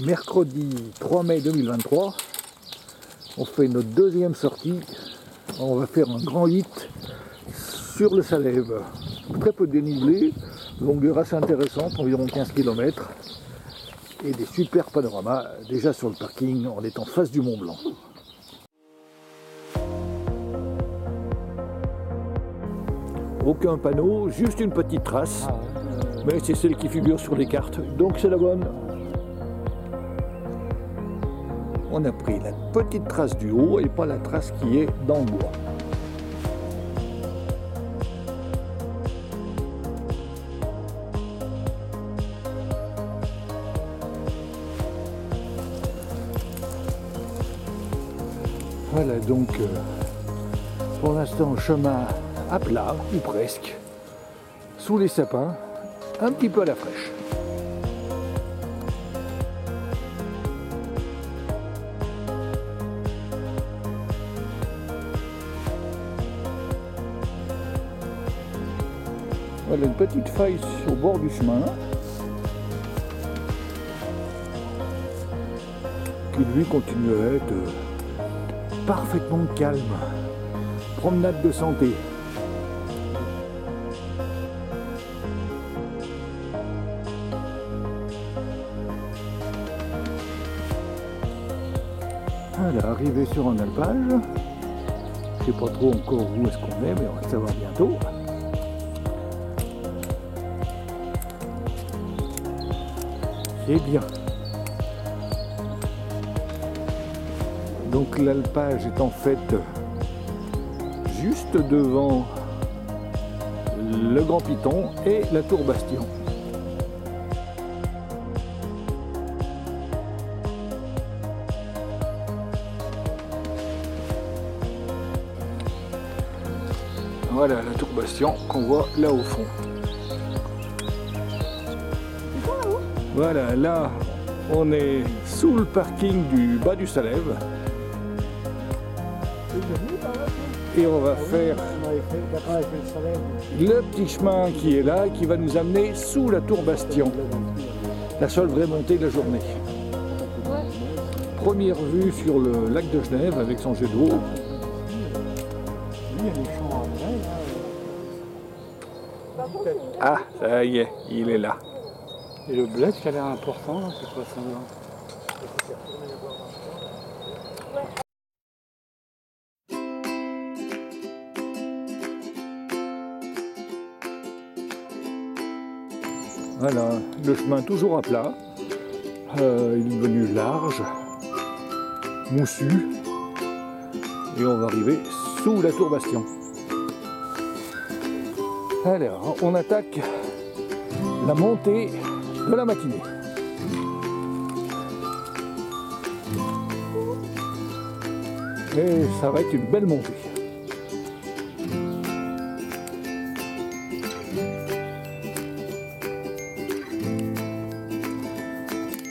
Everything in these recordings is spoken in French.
Mercredi 3 mai 2023, on fait notre deuxième sortie. On va faire un grand hit sur le Salève. Très peu de dénivelé, longueur assez intéressante, environ 15 km. Et des super panoramas déjà sur le parking, on est en face du Mont Blanc. Aucun panneau, juste une petite trace, mais c'est celle qui figure sur les cartes, donc c'est la bonne. On a pris la petite trace du haut et pas la trace qui est dans le bois. Voilà donc pour l'instant chemin à plat, ou presque, sous les sapins, un petit peu à la fraîche. Voilà une petite faille au bord du chemin qui lui continue à être parfaitement calme. Promenade de santé. Voilà, arrivé sur un alpage. Je sais pas trop encore où est-ce qu'on est, mais on va le savoir bientôt. C'est bien. Donc l'alpage est en fait juste devant le Grand Piton et la Tour Bastion. Voilà la Tour Bastion qu'on voit là au fond. Voilà, là on est sous le parking du bas du Salève. Et on va faire le petit chemin qui est là, qui va nous amener sous la Tour Bastion. La seule vraie montée de la journée. Première vue sur le lac de Genève avec son jet d'eau. Ah, ça y est, il est là. Et le bled qui a l'air important, c'est quoi ça? Voilà, le chemin toujours à plat. Il est devenu large, moussu. Et on va arriver sous la Tour Bastion. Alors, on attaque la montée de la matinée. Et ça va être une belle montée.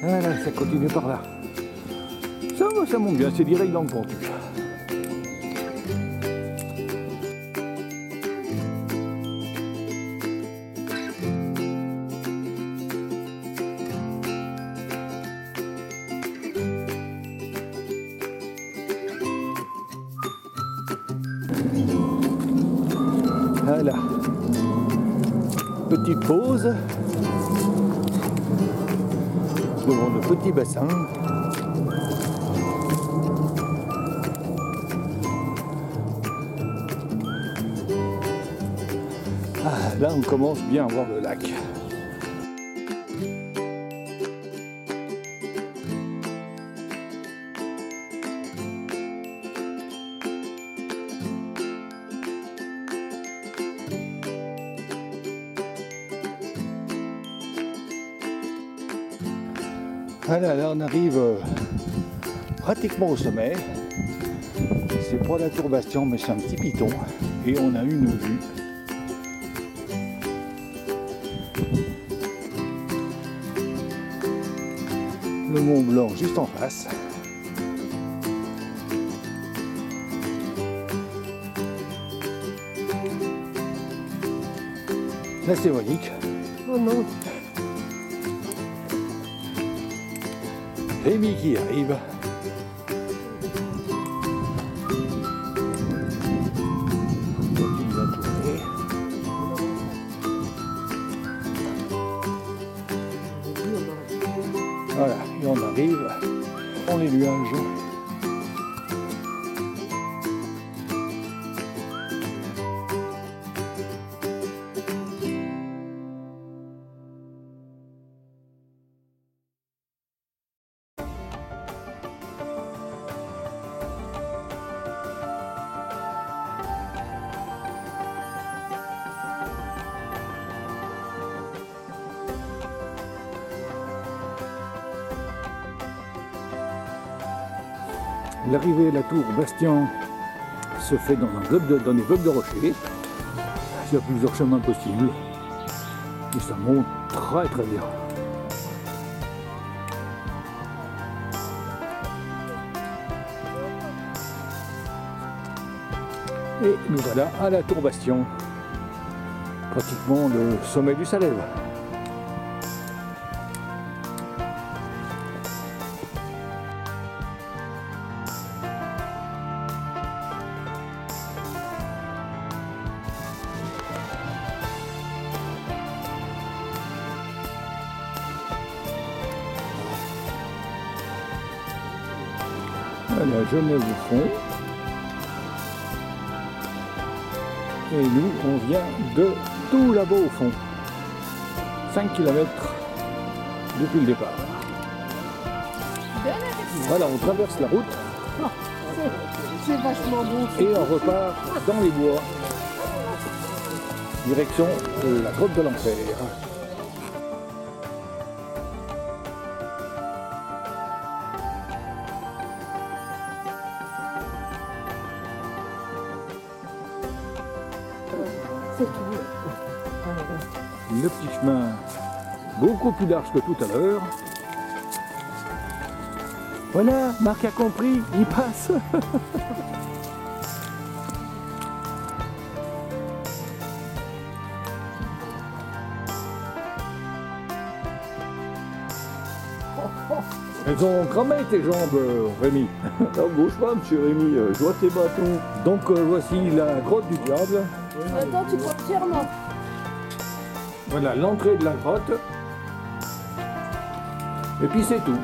Voilà, ça continue par là. Ça monte bien, c'est direct dans le Pontus. Voilà. Petite pause devant le petit bassin. Ah, là on commence bien à voir le lac. Voilà, là on arrive pratiquement au sommet. C'est pas la Tour Bastion, mais c'est un petit piton. Et on a une vue. Le Mont Blanc juste en face. Là c'est Monique. Oh non. Rémi qui arrive. On continue à tourner. Voilà, et on arrive dans les nuages. L'arrivée à la tour Bastien se fait dans des blocs de rochers. Il y a plusieurs chemins possibles. Et ça monte très très bien. Et nous voilà à la tour Bastien. Pratiquement le sommet du Salève. Voilà, Genève au fond. Et nous, on vient de tout là-bas au fond. 5 km depuis le départ. Voilà, on traverse la route. C'est vachement bon. Et on repart dans les bois. Direction la grotte de l'Enfer. Le petit chemin beaucoup plus large que tout à l'heure. Voilà, Marc a compris, il passe. Elles ont cramé tes jambes, Rémi. Ah, bouge pas, monsieur Rémi, je vois tes bâtons. Donc voici la grotte du diable. Attends, tu confirmes? Voilà l'entrée de la grotte. Et puis c'est tout.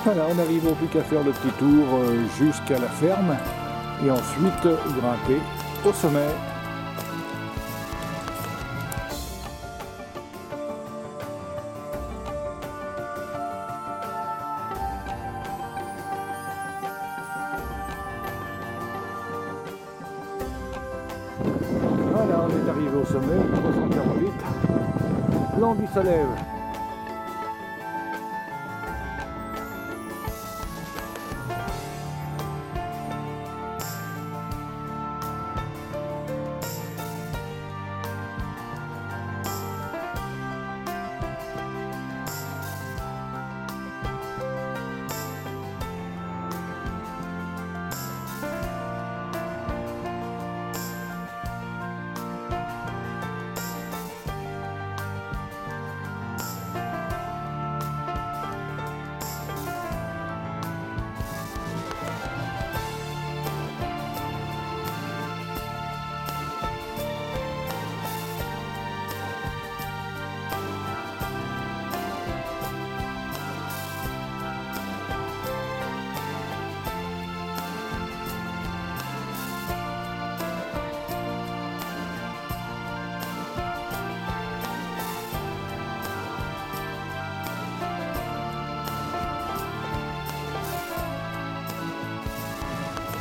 Voilà, on n'arrive plus qu'à faire le petit tour jusqu'à la ferme et ensuite grimper au sommet. Voilà, on est arrivé au sommet, 348, plan du Salève.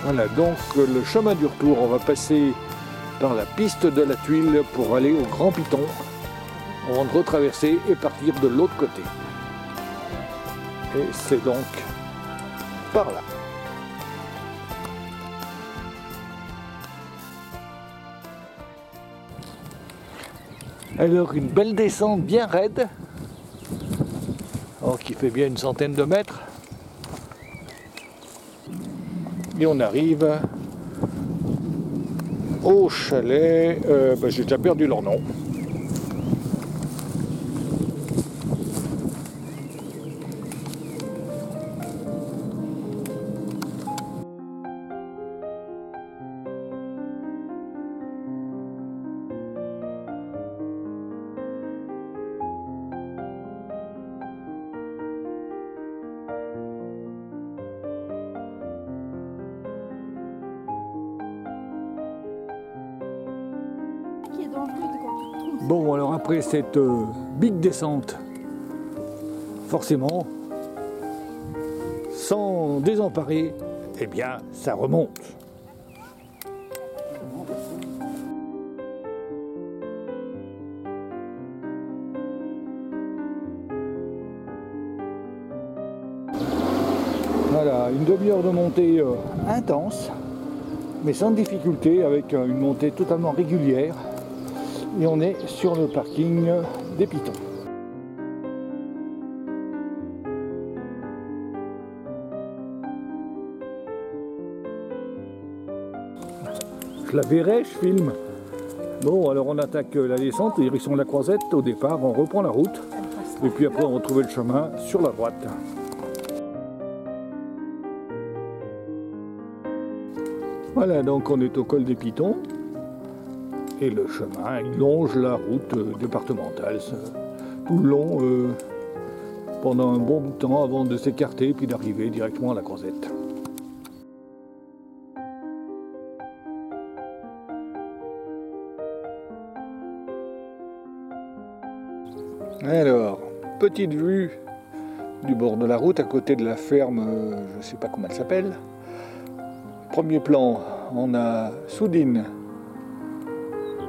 Voilà, donc le chemin du retour, on va passer dans la piste de la Tuile pour aller au Grand Piton, avant de retraverser et partir de l'autre côté. Et c'est donc par là. Alors une belle descente bien raide, qui fait bien une centaine de mètres. Et on arrive au chalet, j'ai déjà perdu leur nom. Qui est dangereux quand tu te trompes. Bon, alors après cette big descente, forcément, sans désemparer, eh bien, ça remonte. Voilà, une demi-heure de montée intense, mais sans difficulté, avec une montée totalement régulière. Et on est sur le parking des Pitons. Je la verrai, je filme. Bon, alors on attaque la descente, direction de la Croisette. Au départ, on reprend la route. Et puis après, on retrouve le chemin sur la droite. Voilà, donc on est au col des Pitons. Et le chemin, il longe la route départementale tout le long, pendant un bon bout de temps avant de s'écarter puis d'arriver directement à la Croisette. Alors, petite vue du bord de la route à côté de la ferme, je ne sais pas comment elle s'appelle. Premier plan, on a Soudine,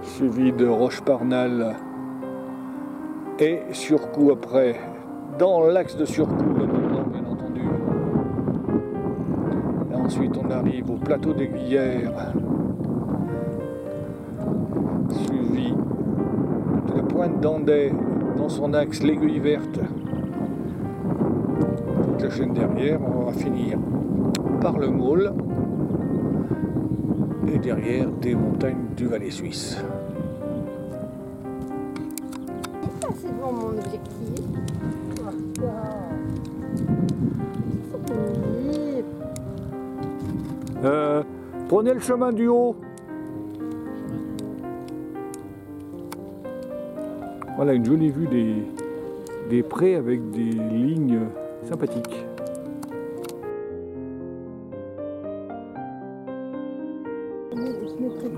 suivi de Roche-Parnal et Surcoût après, dans l'axe de Surcoût, le Mont-Blanc bien entendu. Et ensuite on arrive au plateau des Glières, suivi de la pointe d'Andai, dans son axe l'Aiguille Verte. Toute la chaîne derrière, on va finir par le Maule et derrière des montagnes du Valais suisse. C'est devant mon objectif. Prenez le chemin du haut. Voilà une jolie vue des prés avec des lignes sympathiques.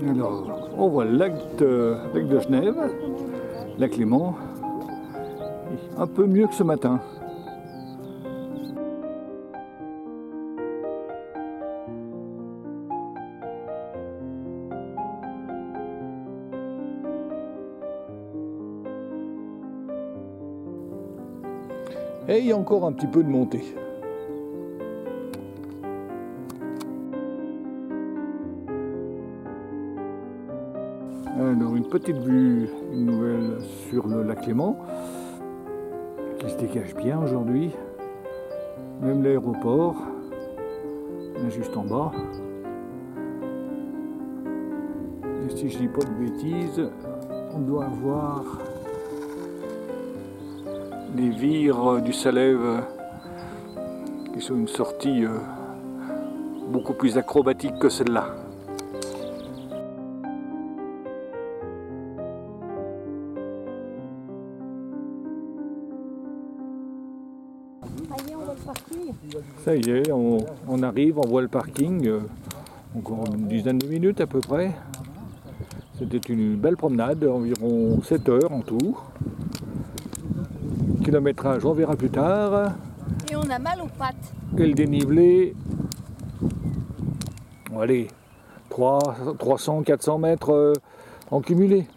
Alors, on voit le lac de Genève, lac Léman, un peu mieux que ce matin. Et il y a encore un petit peu de montée. Alors une petite vue, une nouvelle sur le lac Léman, qui se dégage bien aujourd'hui. Même l'aéroport, là juste en bas. Et si je dis pas de bêtises, on doit avoir les vires du Salève qui sont une sortie beaucoup plus acrobatique que celle-là. Allez, on va le parking. Ça y est, on arrive, on voit le parking, encore une dizaine de minutes à peu près. C'était une belle promenade, environ 7 heures en tout. Kilométrage, on verra plus tard. Et on a mal aux pattes. Et le dénivelé, allez, 300-400 mètres en cumulé.